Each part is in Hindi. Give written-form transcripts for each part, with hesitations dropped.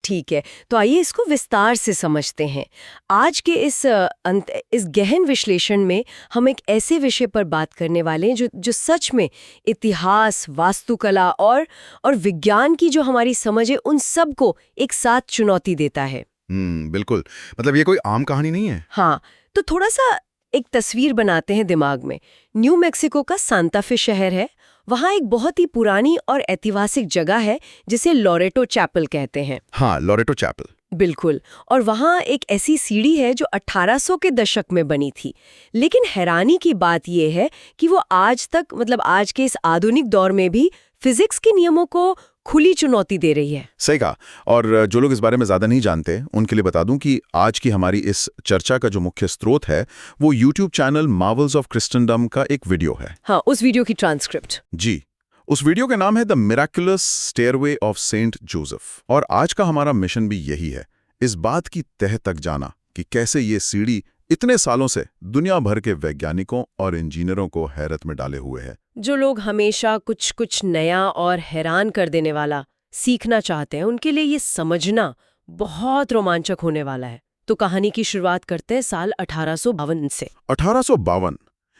ठीक है, तो आइए इसको विस्तार से समझते हैं। आज के इस गहन विश्लेषण में हम एक ऐसे विषय पर बात करने वाले हैं जो सच में इतिहास, वास्तुकला और विज्ञान की जो हमारी समझ है उन सब को एक साथ चुनौती देता है। बिल्कुल। मतलब ये कोई आम कहानी नहीं है। हाँ, तो थोड़ा सा एक तस्वीर बनाते हैं दिमाग में। न्यू मैक्सिको का सांता फे शहर है। वहाँ एक बहुत ही पुरानी और ऐतिहासिक जगह है जिसे लोरेटो चैपल कहते हैं। हाँ, लोरेटो चैपल। बिल्कुल। और वहाँ एक ऐसी सीढ़ी है जो 1800 के दशक में बनी थी। लेकिन हैरानी की बात यह है कि वो आज तक, मतलब आज के इस आधुनिक दौर में भी फिजिक्स के नियमों को खुली चुनौती दे रही है। सही कहा। और जो लोग इस बारे में ज्यादा नहीं जानते उनके लिए बता दूं कि आज की हमारी इस चर्चा का जो मुख्य स्रोत है वो यूट्यूब चैनल मार्वल्स ऑफ क्रिस्टनडम का एक वीडियो है। हाँ, उस वीडियो की ट्रांसक्रिप्ट। जी, उस वीडियो का नाम है the miraculous stairway of Saint Joseph. और आज का हमारा मिशन भी यही है, इस बात की तह तक जाना कि कैसे ये सीढ़ी इतने सालों से दुनिया भर के वैज्ञानिकों और इंजीनियरों को हैरत में डाले हुए है। जो लोग हमेशा कुछ नया और हैरान कर देने वाला सीखना चाहते हैं, उनके लिए ये समझना बहुत रोमांचक होने वाला है। तो कहानी की शुरुआत करते हैं साल 1852 से। 1852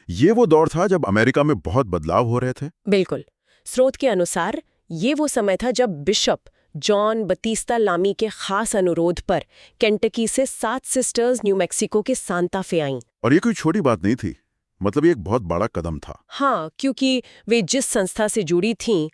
ये वो दौर था जब अमेरिका में बहुत बदलाव हो रहे थे। बिल्कुल। स्रोत के अनुसार ये वो समय था जब बिशप जॉन बतीस्ता लामी के खास अनुरोध पर केंटकी से 7 सिस्टर्स न्यू मैक्सिको के सांता फे आईं। और ये कोई छोटी बात नहीं थी, मतलब ये एक बहुत बड़ा कदम था। हाँ, क्योंकि वे जिस संस्था से जुड़ी थीं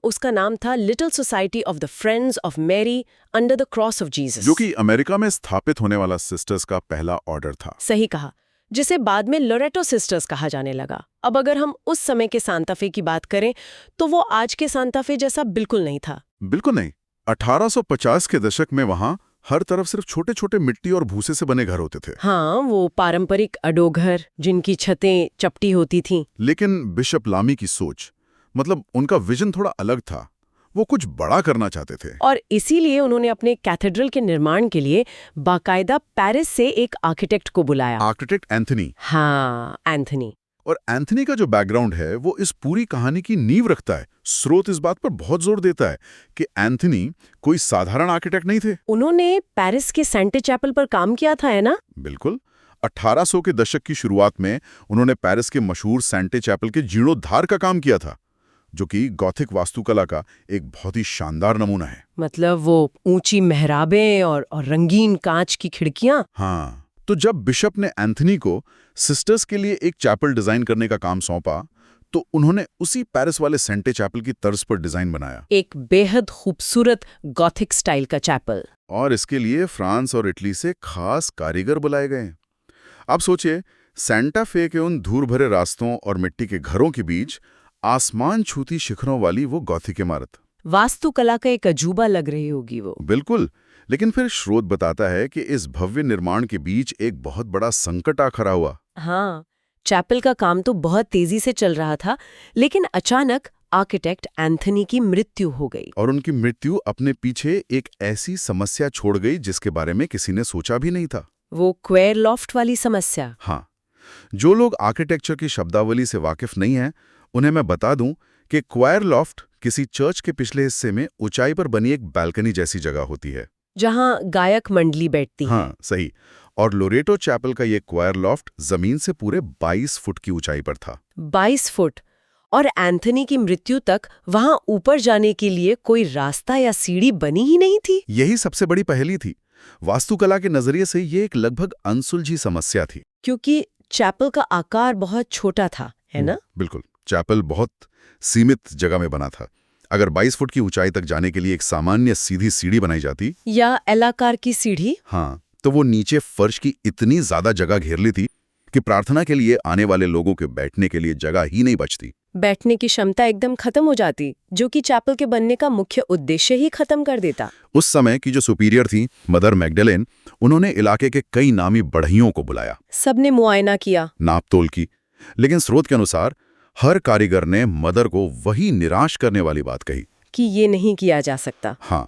उसका नाम था little society of the friends of Mary under the cross of Jesus, जो कि अमेरिका में स्थापित होने वाला सिस्टर्स का पहला ऑर्डर था। सही कहा, जिसे बाद में लोरेटो सिस्टर्स कहा जाने लगा। अब अगर हम उस समय के सांता फे की बात करें तो वो आज के सांता फे जैसा बिल्कुल नहीं था। बिल्कुल नहीं। 1850 के दशक में वहां हर तरफ सिर्फ छोटे छोटे मिट्टी और भूसे से बने घर होते थे। हाँ, वो पारंपरिक अडोघर जिनकी छतें चपटी होती थीं। लेकिन बिशप लामी की सोच, मतलब उनका विजन थोड़ा अलग था। वो कुछ बड़ा करना चाहते थे और इसीलिए उन्होंने अपने कैथेड्रल के निर्माण के लिए बाकायदा पेरिस से एक आर्किटेक्ट को बुलाया। Architect Anthony. हाँ, एंथनी। और एंथनी का जो बैकग्राउंड है वो इस पूरी कहानी की नींव रखता है। स्रोत इस बात पर बहुत जोर देता है कि एंथनी कोई साधारण आर्किटेक्ट नहीं थे। उन्होंने पेरिस के सेंटे चैपल पर काम किया था, है ना? बिल्कुल। 1800 के दशक की शुरुआत में उन्होंने पेरिस के मशहूर सेंटे चैपल के जीर्णोद्धार का काम किया था, जो कि गॉथिक वास्तुकला का एक बहुत ही शानदार नमूना है। मतलब वो ऊंची मेहराबें और रंगीन कांच की खिड़कियां। हाँ, तो जब बिशप ने एंथनी को सिस्टर्स के लिए एक चैपल डिजाइन करने का काम सौंपा तो उन्होंने उसी पेरिस वाले सेंटे चैपल की तर्ज पर डिजाइन बनाया, एक बेहद खूबसूरत गॉथिक स्टाइल का चैपल। और इसके लिए फ्रांस और इटली से खास कारीगर बुलाए गए। आप सोचिए, सेंटा फे के उन धूल भरे रास्तों और मिट्टी के घरों के बीच आसमान छूती शिखरों वाली वो गॉथिक इमारत, वास्तुकला का एक अजूबा लग रही होगी वो। बिल्कुल। लेकिन फिर स्रोत बताता है कि इस भव्य निर्माण के बीच एक बहुत बड़ा संकट आ खड़ा हुआ। हाँ, चैपल का काम तो बहुत तेजी से चल रहा था, लेकिन अचानक आर्किटेक्ट एंथनी की मृत्यु हो गई। और उनकी मृत्यु अपने पीछे एक ऐसी समस्या छोड़ गई जिसके बारे में किसी ने सोचा भी नहीं था। वो क्वेर लॉफ्ट वाली समस्या। हाँ, जो लोग आर्किटेक्चर की शब्दावली से वाकिफ नहीं हैं उन्हें मैं बता दूं कि क्वायर लॉफ्ट किसी चर्च के पिछले हिस्से में ऊंचाई पर बनी एक बालकनी जैसी जगह होती है जहां गायक मंडली बैठती है। हाँ, सही। और लोरेटो चैपल का ये क्वायर लॉफ्ट जमीन से पूरे 22 फुट की ऊंचाई पर था। 22 फुट। और एंथनी की मृत्यु तक वहां ऊपर जाने के लिए कोई रास्ता या सीढ़ी बनी ही नहीं थी। यही सबसे बड़ी पहेली थी। वास्तुकला के नजरिए से ये एक लगभग अनसुलझी समस्या थी, क्योंकि चैपल का आकार बहुत छोटा था, है ना? बिल्कुल। चैपल बहुत सीमित जगह में बना था। अगर 22 फुट की ऊंचाई तक जाने के लिए एक सामान्य सीधी सीढ़ी बनाई जाती या एल आकार की सीढ़ी, हाँ, तो वो नीचे फर्श की इतनी ज्यादा जगह घेर ली थी कि प्रार्थना के लिए आने वाले लोगों के बैठने के लिए जगह ही नहीं बचती। बैठने की क्षमता एकदम खत्म हो जाती, जो कि चैपल के बनने का मुख्य उद्देश्य ही खत्म कर देता। उस समय की जो सुपीरियर थी, मदर मैग्डलेन, उन्होंने इलाके के कई नामी बढ़इयों को बुलाया। सबने मुआयना किया, नापतोल की। लेकिन स्रोत के अनुसार हर कारीगर ने मदर को वही निराश करने वाली बात कही कि ये नहीं किया जा सकता। हाँ,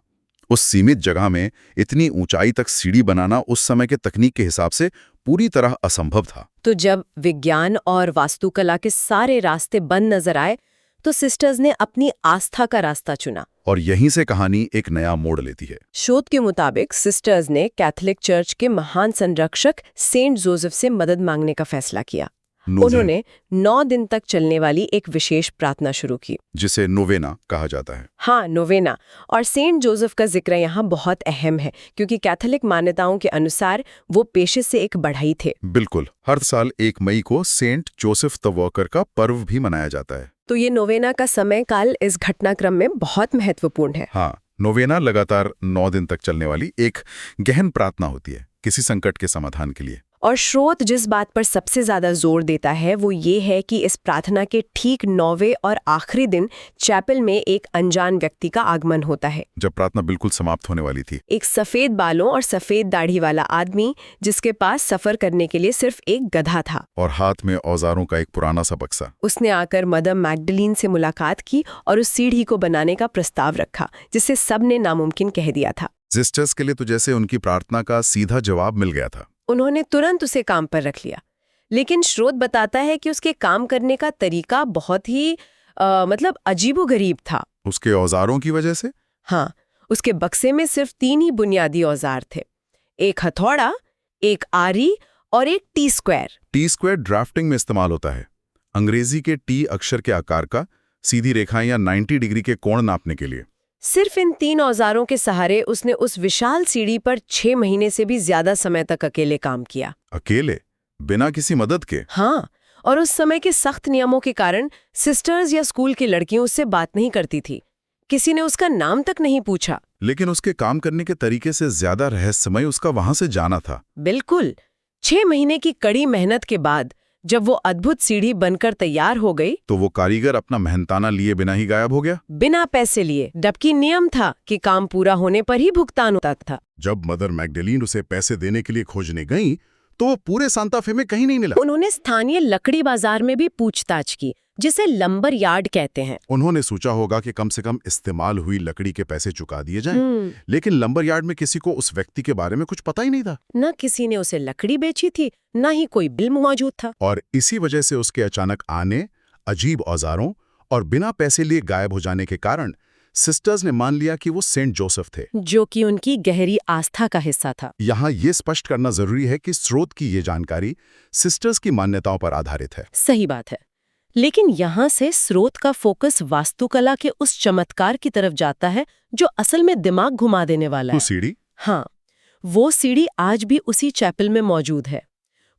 उस सीमित जगह में इतनी ऊंचाई तक सीढ़ी बनाना उस समय के तकनीक के हिसाब से पूरी तरह असंभव था। तो जब विज्ञान और वास्तुकला के सारे रास्ते बंद नजर आए, तो सिस्टर्स ने अपनी आस्था का रास्ता चुना। और यहीं से कहानी एक नया मोड़ लेती है। शोध के मुताबिक सिस्टर्स ने कैथोलिक चर्च के महान संरक्षक सेंट जोसेफ से मदद मांगने का फैसला किया। उन्होंने 9 दिन तक चलने वाली एक विशेष प्रार्थना शुरू की, जिसे नोवेना कहा जाता है। हाँ, नोवेना। और सेंट जोसेफ का जिक्र यहाँ बहुत अहम है, क्योंकि कैथोलिक मान्यताओं के अनुसार वो पेशे से एक बढ़ई थे। बिल्कुल, हर साल 1 मई को सेंट जोसेफ द वर्कर का पर्व भी मनाया जाता है। तो ये नोवेना का समय काल इस घटनाक्रम में बहुत महत्वपूर्ण है। हाँ, नोवेना लगातार 9 दिन तक चलने वाली एक गहन प्रार्थना होती है किसी संकट के समाधान के लिए। और स्रोत जिस बात पर सबसे ज्यादा जोर देता है वो ये है कि इस प्रार्थना के ठीक 9वें और आखिरी दिन चैपल में एक अनजान व्यक्ति का आगमन होता है। जब प्रार्थना बिल्कुल समाप्त होने वाली थी, एक सफेद बालों और सफेद दाढ़ी वाला आदमी, जिसके पास सफर करने के लिए सिर्फ एक गधा था और हाथ में औजारों का एक पुराना सा बक्सा। उसने आकर मदर मैग्डलीन से मुलाकात की और उस सीढ़ी को बनाने का प्रस्ताव रखा, जिसे सबने नामुमकिन कह दिया था। सिस्टर्स के लिए तो जैसे उनकी प्रार्थना का सीधा जवाब मिल गया था। उन्होंने तुरंत उसे काम पर रख लिया, लेकिन स्रोत बताता है कि उसके काम करने का तरीका बहुत ही अजीबोगरीब था। उसके औजारों की वजह से? हाँ, उसके बक्से में सिर्फ 3 ही बुनियादी औजार थे, एक हथौड़ा, एक आरी और एक T square. T square drafting में इस्तेमाल होता है, अंग्रेजी के टी अक्षर के आकार का, सीधी रेखाएं या 90 डिग्री के कोण नापने के लिए। सिर्फ इन 3 औजारों के सहारे उसने उस विशाल सीढ़ी पर 6 महीने से भी ज्यादा समय तक अकेले काम किया। अकेले, बिना किसी मदद के? हाँ, और उस समय के सख्त नियमों के कारण सिस्टर्स या स्कूल की लड़कियां उससे बात नहीं करती थी। किसी ने उसका नाम तक नहीं पूछा। लेकिन उसके काम करने के तरीके से ज्यादा रहस्यमय उसका वहां से जाना था। बिल्कुल। 6 महीने की कड़ी मेहनत के बाद जब वो अद्भुत सीढ़ी बनकर तैयार हो गई, तो वो कारीगर अपना मेहनताना लिए बिना ही गायब हो गया। बिना पैसे लिए, जबकि नियम था कि काम पूरा होने पर ही भुगतान होता था। जब मदर मैग्डलीन उसे पैसे देने के लिए खोजने गई, तो वो पूरे सांता फे में कहीं नहीं मिला। उन्होंने स्थानीय लकड़ी बाजार में भी पूछताछ की, जिसे लंबर यार्ड कहते हैं। उन्होंने सोचा होगा कि कम से कम इस्तेमाल हुई लकड़ी के पैसे चुका दिए जाएं। लेकिन लंबर यार्ड में किसी को उस व्यक्ति के बारे में कुछ पता ही नहीं था। न किसी ने उसे लकड़ी बेची थी, न ही कोई बिल मौजूद था। और इसी वजह से उसके अचानक आने, अजीब औजारों और बिना पैसे लिए गायब हो जाने के कारण सिस्टर्स ने मान लिया कि वो सेंट जोसेफ थे, जो कि उनकी गहरी आस्था का हिस्सा था। यहाँ ये स्पष्ट करना जरूरी है कि स्रोत की ये जानकारी सिस्टर्स की मान्यताओं पर आधारित है। सही बात है, लेकिन यहाँ से स्रोत का फोकस वास्तुकला के उस चमत्कार की तरफ जाता है जो असल में दिमाग घुमा देने वाला है। सीढ़ी? हाँ, वो सीढ़ी आज भी उसी चैपल में मौजूद है।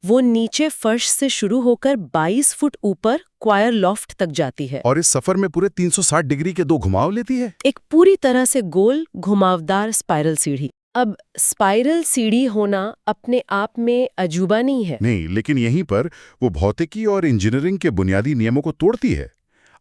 वो नीचे फर्श से शुरू होकर 22 फुट ऊपर क्वायर लॉफ्ट तक जाती है और इस सफर में पूरे 360 डिग्री के 2 घुमाव लेती है। एक पूरी तरह से गोल घुमावदार स्पाइरल सीढ़ी। अब स्पाइरल सीढ़ी होना अपने आप में अजूबा नहीं है। नहीं, लेकिन यहीं पर वो भौतिकी और इंजीनियरिंग के बुनियादी नियमों को तोड़ती है।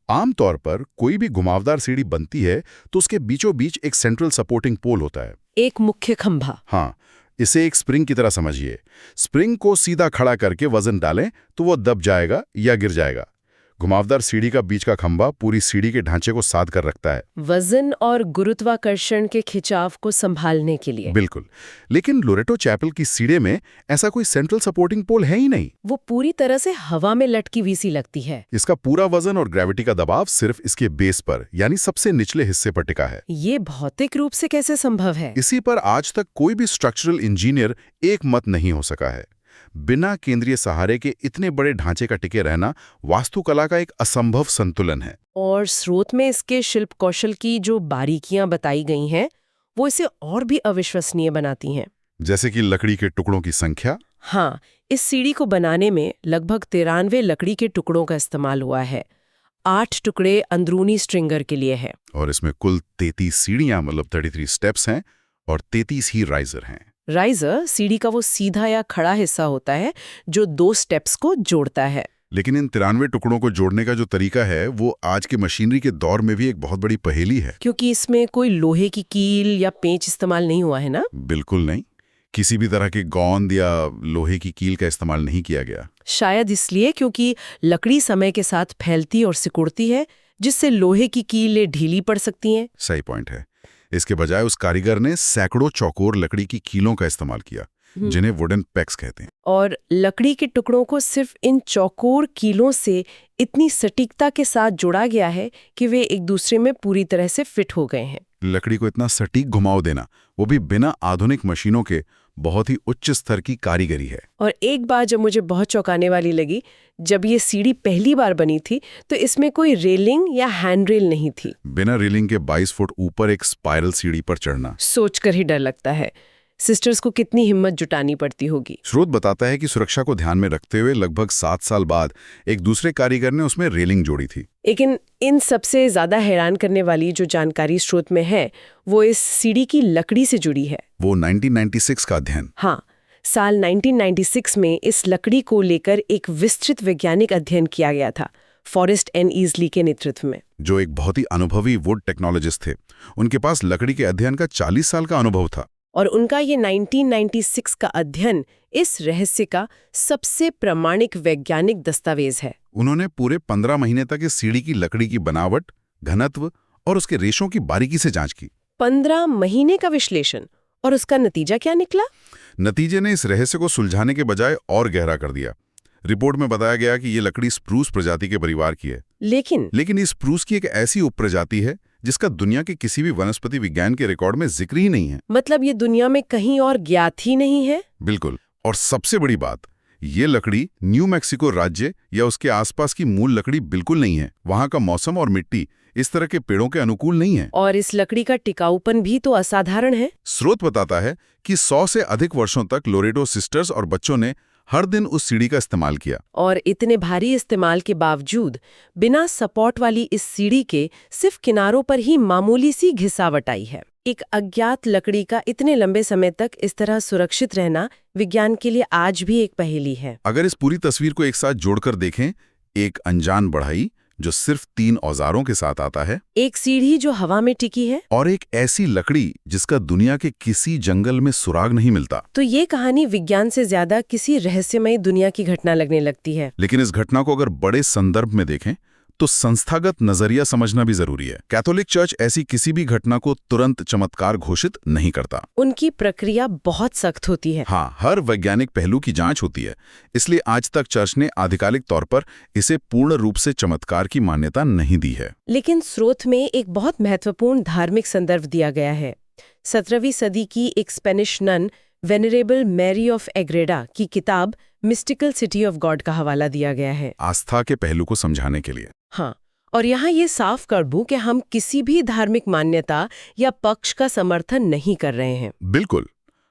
आमतौर पर कोई भी घुमावदार सीढ़ी बनती है तो उसके बीचों बीच एक सेंट्रल सपोर्टिंग पोल होता है, एक मुख्य खंभा। हाँ, इसे एक स्प्रिंग की तरह समझिए। स्प्रिंग को सीधा खड़ा करके वजन डालें तो वो दब जाएगा या गिर जाएगा। घुमावदार सीढ़ी का बीच का खंभा पूरी सीढ़ी के ढांचे को साध कर रखता है, वजन और गुरुत्वाकर्षण के खिंचाव को संभालने के लिए। बिल्कुल। लेकिन लोरेटो चैपल की सीढ़ी में ऐसा कोई सेंट्रल सपोर्टिंग पोल है ही नहीं। वो पूरी तरह से हवा में लटकी हुई सी लगती है। इसका पूरा वजन और ग्रेविटी का दबाव सिर्फ इसके बेस पर, यानी सबसे निचले हिस्से पर टिका है। ये भौतिक रूप से कैसे संभव है? इसी पर आज तक कोई भी स्ट्रक्चरल इंजीनियर एक मत नहीं हो सका है। बिना केंद्रीय सहारे के इतने बड़े ढांचे का टिके रहना वास्तुकला का एक असंभव संतुलन है। और स्रोत में इसके शिल्प कौशल की जो बारीकियां बताई गई हैं, वो इसे और भी अविश्वसनीय बनाती हैं। जैसे कि लकड़ी के टुकड़ों की संख्या। हाँ, इस सीढ़ी को बनाने में लगभग 93 लकड़ी के टुकड़ों का इस्तेमाल हुआ है। 8 टुकड़े अंदरूनी स्ट्रिंगर के लिए है। और इसमें कुल 33 सीढ़ियां, मतलब 33 स्टेप्स हैं और 33 ही राइजर हैं। राइजर सीढ़ी का वो सीधा या खड़ा हिस्सा होता है जो 2 स्टेप्स को जोड़ता है। लेकिन इन 93 टुकड़ों को जोड़ने का जो तरीका है वो आज की मशीनरी के दौर में भी एक बहुत बड़ी पहेली है। क्योंकि इसमें कोई लोहे की कील या पेंच इस्तेमाल नहीं हुआ है ना? बिल्कुल नहीं, किसी भी तरह की गोंद या लोहे की कील का इस्तेमाल नहीं किया गया। शायद इसलिए क्योंकि लकड़ी समय के साथ फैलती और सिकुड़ती है, जिससे लोहे की कीलें ढीली पड़ सकती हैं। सही पॉइंट है। इसके बजाय उस कारीगर ने सैकड़ों चौकोर लकड़ी की कीलों का इस्तेमाल किया, जिन्हें वुडन पेक्स कहते हैं। और लकड़ी के टुकड़ों को सिर्फ इन चौकोर कीलों से इतनी सटीकता के साथ जोड़ा गया है कि वे एक दूसरे में पूरी तरह से फिट हो गए हैं। लकड़ी को इतना सटीक घुमाव देना, वो भी बिना आधुनिक मशीनों के, बहुत ही उच्च स्तर की कारीगरी है। और एक बात जो मुझे बहुत चौंकाने वाली लगी, जब ये सीढ़ी पहली बार बनी थी तो इसमें कोई रेलिंग या हैंड रेल नहीं थी। बिना रेलिंग के 22 फुट ऊपर एक स्पाइरल सीढ़ी पर चढ़ना सोचकर ही डर लगता है सिस्टर्स को कितनी हिम्मत जुटानी पड़ती होगी। स्रोत बताता है कि सुरक्षा को ध्यान में रखते हुए लगभग 7 साल बाद एक दूसरे कारीगर ने उसमें रेलिंग जोड़ी थी। लेकिन इन सबसे ज्यादा हैरान करने वाली जो जानकारी स्रोत में है वो इस सीढ़ी की लकड़ी से जुड़ी है। वो 1996 का अध्ययन। हाँ, साल 1996 में इस लकड़ी को लेकर एक विस्तृत वैज्ञानिक अध्ययन किया गया था, फॉरेस्ट एन ईजली के नेतृत्व में, जो एक बहुत ही अनुभवी वुड टेक्नोलॉजिस्ट थे। उनके पास लकड़ी के अध्ययन का 40 साल का अनुभव था। और उनका ये 1996 का अध्ययन इस रहस्य का सबसे प्रामाणिक वैज्ञानिक दस्तावेज है। उन्होंने पूरे 15 महीने तक इस सीढ़ी की लकड़ी की बनावट, घनत्व और उसके रेशों की बारीकी से जांच की। 15 महीने का विश्लेषण, और उसका नतीजा क्या निकला? नतीजे ने इस रहस्य को सुलझाने के बजाय और गहरा कर दिया। रिपोर्ट में बताया गया कि ये लकड़ी स्प्रूस प्रजाति के परिवार की है। लेकिन इस स्प्रूस की एक ऐसी उपप्रजाति है जिसका दुनिया के किसी भी वनस्पति विज्ञान के रिकॉर्ड में जिक्र ही नहीं है। मतलब ये दुनिया में कहीं और ज्ञात ही नहीं है? बिल्कुल। और सबसे बड़ी बात, ये लकड़ी न्यू मैक्सिको राज्य या उसके आसपास की मूल लकड़ी बिल्कुल नहीं है। वहां का मौसम और मिट्टी इस तरह के पेड़ों के अनुकूल नहीं है। और इस लकड़ी का टिकाऊपन भी तो असाधारण है। स्रोत बताता है कि 100 से अधिक वर्षों तक लोरेटो सिस्टर्स और बच्चों ने हर दिन उस सीढ़ी का इस्तेमाल किया। और इतने भारी इस्तेमाल के बावजूद बिना सपोर्ट वाली इस सीढ़ी के सिर्फ किनारों पर ही मामूली सी घिसावट आई है। एक अज्ञात लकड़ी का इतने लंबे समय तक इस तरह सुरक्षित रहना विज्ञान के लिए आज भी एक पहेली है। अगर इस पूरी तस्वीर को एक साथ जोड़कर देखें, एक अनजान बढ़ई जो सिर्फ 3 औजारों के साथ आता है, एक सीढ़ी जो हवा में टिकी है, और एक ऐसी लकड़ी जिसका दुनिया के किसी जंगल में सुराग नहीं मिलता, तो ये कहानी विज्ञान से ज्यादा किसी रहस्यमयी दुनिया की घटना लगने लगती है। लेकिन इस घटना को अगर बड़े संदर्भ में देखें तो संस्थागत नजरिया समझना भी जरूरी है। कैथोलिक चर्च ऐसी किसी भी घटना को तुरंत चमत्कार घोषित नहीं करता। उनकी प्रक्रिया बहुत सख्त होती है। हाँ, हर वैज्ञानिक पहलू की जांच होती है। इसलिए आज तक चर्च ने आधिकारिक तौर पर इसे पूर्ण रूप से चमत्कार की मान्यता नहीं दी है। लेकिन स्रोत में एक बहुत महत्वपूर्ण धार्मिक संदर्भ दिया गया है। 17वीं सदी की एक Spanish nun venerable Mary of Agreda की किताब मिस्टिकल सिटी ऑफ गॉड का हवाला दिया गया है, आस्था के पहलू को समझाने के लिए। हाँ, और यहाँ ये साफ कर दूं कि हम किसी भी धार्मिक मान्यता या पक्ष का समर्थन नहीं कर रहे हैं। बिल्कुल,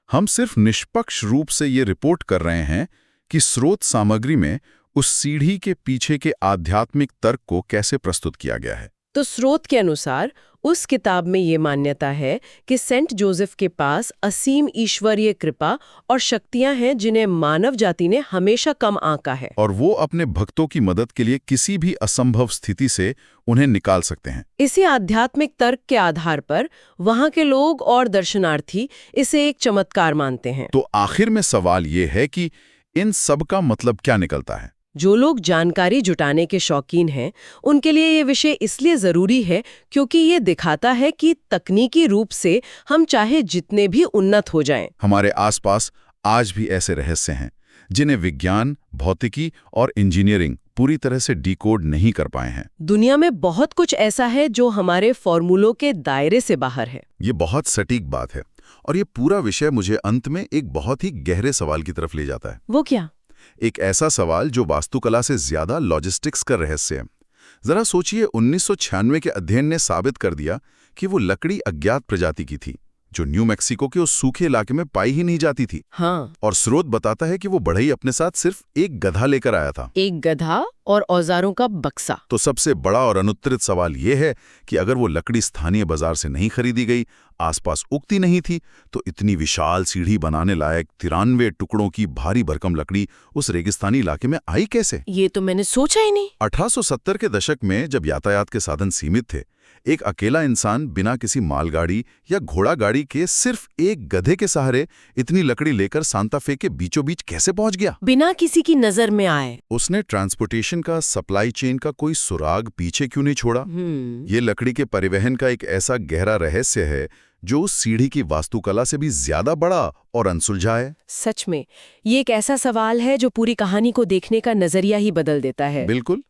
हम सिर्फ निष्पक्ष रूप से ये रिपोर्ट कर रहे हैं कि स्रोत सामग्री में उस सीढ़ी के पीछे के आध्यात्मिक तर्क को कैसे प्रस्तुत किया गया है। तो स्रोत के अनुसार उस किताब में ये मान्यता है कि सेंट जोसेफ के पास असीम ईश्वरीय कृपा और शक्तियां हैं जिन्हें मानव जाति ने हमेशा कम आंका है, और वो अपने भक्तों की मदद के लिए किसी भी असंभव स्थिति से उन्हें निकाल सकते हैं। इसी आध्यात्मिक तर्क के आधार पर वहां के लोग और दर्शनार्थी इसे एक चमत्कार मानते हैं। तो आखिर में सवाल ये है कि इन सब का मतलब क्या निकलता है? जो लोग जानकारी जुटाने के शौकीन हैं, उनके लिए ये विषय इसलिए जरूरी है क्योंकि ये दिखाता है कि तकनीकी रूप से हम चाहे जितने भी उन्नत हो जाएं, हमारे आसपास आज भी ऐसे रहस्य हैं जिन्हें विज्ञान, भौतिकी और इंजीनियरिंग पूरी तरह से डिकोड नहीं कर पाए हैं। दुनिया में बहुत कुछ ऐसा है जो हमारे फॉर्मूलों के दायरे से बाहर है। ये बहुत सटीक बात है, और ये पूरा विषय मुझे अंत में एक बहुत ही गहरे सवाल की तरफ ले जाता है। वो क्या? एक ऐसा सवाल जो वास्तुकला से ज्यादा लॉजिस्टिक्स का रहस्य है। जरा सोचिए, 1996 के अध्ययन ने साबित कर दिया कि वो लकड़ी अज्ञात प्रजाति की थी जो न्यू मैक्सिको के उस सूखे इलाके में पाई ही नहीं जाती थी। हाँ। और स्रोत बताता है कि वो बढ़ई अपने साथ सिर्फ एक गधा लेकर आया था। एक गधा और औजारों का बक्सा। तो सबसे बड़ा और अनुत्तरित सवाल ये है कि अगर वो लकड़ी स्थानीय बाजार से नहीं खरीदी गई, आसपास उगती नहीं थी, तो इतनी विशाल सीढ़ी बनाने लायक 93 टुकड़ों की भारी भरकम लकड़ी उस रेगिस्तानी इलाके में आई कैसे? ये तो मैंने सोचा ही नहीं। 1870 के दशक में जब यातायात के साधन सीमित थे, एक अकेला इंसान बिना किसी मालगाड़ी या घोड़ा गाड़ी के सिर्फ एक गधे के सहारे इतनी लकड़ी लेकर सांता फे के बीचों बीच कैसे पहुंच गया? बिना किसी की नजर में आए। उसने ट्रांसपोर्टेशन का, सप्लाई चेन का कोई सुराग पीछे क्यों नहीं छोड़ा? ये लकड़ी के परिवहन का एक ऐसा गहरा रहस्य है जो उस सीढ़ी की वास्तुकला से भी ज्यादा बड़ा और अनसुलझा है? सच में ये एक ऐसा सवाल है जो पूरी कहानी को देखने का नजरिया ही बदल देता है। बिल्कुल।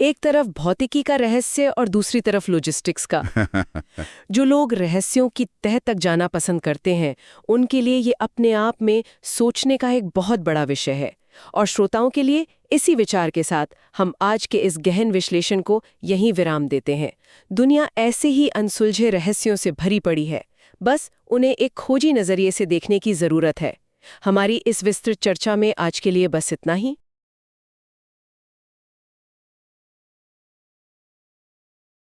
एक तरफ भौतिकी का रहस्य और दूसरी तरफ लॉजिस्टिक्स का। जो लोग रहस्यों की तह तक जाना पसंद करते हैं, उनके लिए ये अपने आप में सोचने का एक बहुत बड़ा विषय है। और श्रोताओं के लिए इसी विचार के साथ हम आज के इस गहन विश्लेषण को यहीं विराम देते हैं। दुनिया ऐसे ही अनसुलझे रहस्यों से भरी पड़ी है, बस उन्हें एक खोजी नजरिए से देखने की जरूरत है। हमारी इस विस्तृत चर्चा में आज के लिए बस इतना ही।